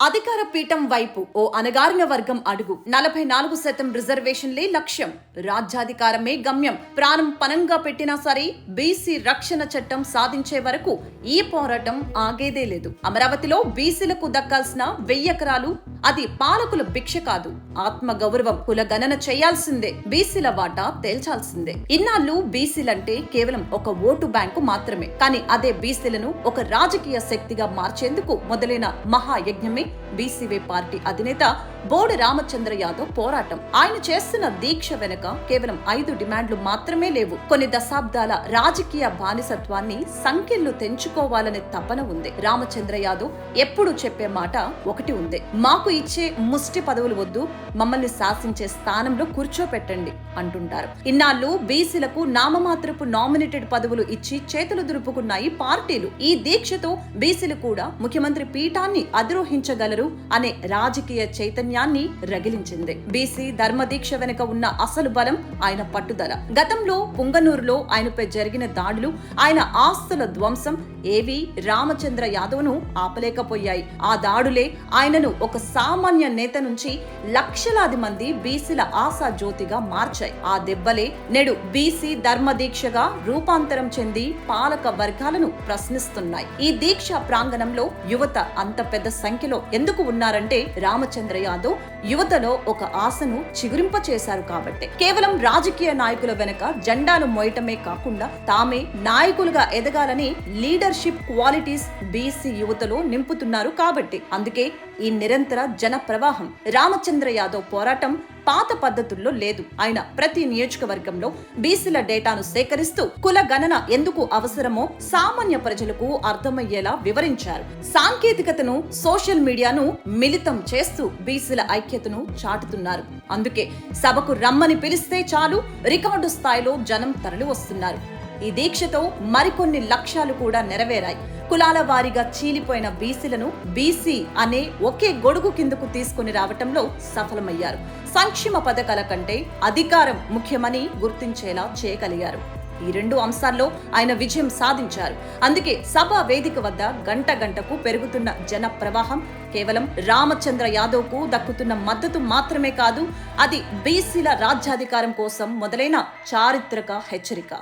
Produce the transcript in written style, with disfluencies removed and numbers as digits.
అధికార పీఠం వైపు ఓ అణగారిన వర్గం అడుగు 44% రిజర్వేషన్లే లక్ష్యం, రాజ్యాధికారమే గమ్యం. ప్రాణం పనంగా పెట్టినా సరే బీసీ రక్షణ చట్టం సాధించే వరకు ఈ పోరాటం ఆగేదే లేదు. అమరావతిలో బీసీలకు దక్కాల్సిన 1000 ఎకరాలు అది పాలకుల భిక్ష కాదు, ఆత్మ గౌరవం. కుల గణన చేయాల్సిందే, బీసీల వాటా తేల్చాల్సిందే. ఇన్నాళ్ళు బీసీలంటే కేవలం ఒక ఓటు బ్యాంకు మాత్రమే. కానీ అదే బీసీలను ఒక రాజకీయ శక్తిగా మార్చేందుకు మొదలైన మహాయజ్ఞమే బీసీవే పార్టీ అధినేత బోడి రామచంద్ర యాదవ్ పోరాటం. ఆయన చేస్తున్న దీక్ష వెనుక కేవలం 5 డిమాండ్లు మాత్రమే లేవు. కొన్ని దశాబ్దాల రాజకీయ బానిసత్వాన్ని సంఖ్యలు తెంచుకోవాలనే తపన ఉంది. రామచంద్ర యాదవ్ ఎప్పుడు చెప్పే మాట ఒకటి ఉంది: మాకు ఇచ్చే ముష్టి పదవులు వద్దు, మమ్మల్ని శాసించే స్థానంలో కూర్చోపెట్టండి అంటుంటారు. ఇన్నాళ్ళు బీసీలకు నామమాత్రపు నామినేటెడ్ పదవులు ఇచ్చి చేతులు దులుపుకున్నాయి పార్టీలు. ఈ దీక్షతో బీసీలు కూడా ముఖ్యమంత్రి పీఠాన్ని అధిరోహించగలరు అనే రాజకీయ చైతన్యాన్ని రగిలించింది. బీసీ ధర్మదీక్ష వెనుక ఉన్న అసలు బలం ఆయన పట్టుదల. గతంలో పుంగనూరులో ఆయనపై జరిగిన దాడులు, ఆయన ఆస్తుల ధ్వంసం ఏవి రామచంద్ర యాదవ్ను ఆపలేకపోయాయి. ఆ దాడులే ఆయనను ఒక సామాన్య నేత నుంచి లక్షలాది మంది బీసీల ఆశా జ్యోతిగా మార్చాయి. ఆ దెబ్బలే నేడు బీసీ ధర్మదీక్షగా రూపాంతరం చెంది పాలక వర్గాలను ప్రశ్నిస్తున్నాయి. ఈ దీక్ష ప్రాంగణంలో యువత అంత పెద్ద సంఖ్యలో ఎందుకు ఉన్నారంటే రామచంద్ర యాదవ్ యువతలో ఒక ఆశను చిగురింప చేశారు కాబట్టి. కేవలం రాజకీయ నాయకుల వెనుక జెండాలు మోయటమే కాకుండా తామే నాయకులుగా ఎదగాలని లీడర్షిప్ క్వాలిటీస్ బీసీ యువతలో నింపుతున్నారు కాబట్టి. అందుకే ఈ నిరంతర జన ప్రవాహం. రామచంద్ర యాదవ్ పోరాటం పాత పద్ధతుల్లో లేదు. ఆయన ప్రతి నియోజకవర్గంలో బీసీల డేటాను సేకరిస్తూ కుల గణన ఎందుకు అవసరమో సామాన్య ప్రజలకు అర్థమయ్యేలా వివరించారు. సాంకేతికతను, సోషల్ మీడియాను మిళితం చేస్తూ బీసీల ఐక్యతను చాటుతున్నారు. అందుకే సభకు రమ్మని పిలిస్తే చాలు రికార్డు స్థాయిలో జనం తరలి వస్తున్నారు. ఈ దీక్షతో మరికొన్ని లక్ష్యాలు కూడా నెరవేరాయి. కులాల వారీగా చీలిపోయిన బీసీలను బీసీ అనే ఒకే గొడుగు కిందకు తీసుకుని రావటంలో సఫలమయ్యారు. సంక్షేమ పథకాల కంటే అధికారం ముఖ్యమని గుర్తించేలా చేయగలిగారు. ఈ 2 అంశాల్లో ఆయన విజయం సాధించారు. అందుకే సభా వేదిక వద్ద గంట గంటకు పెరుగుతున్న జన ప్రవాహం కేవలం రామచంద్ర యాదవ్ కు దక్కుతున్న మద్దతు మాత్రమే కాదు, అది బీసీల రాజ్యాధికారం కోసం మొదలైన చారిత్రక హెచ్చరిక.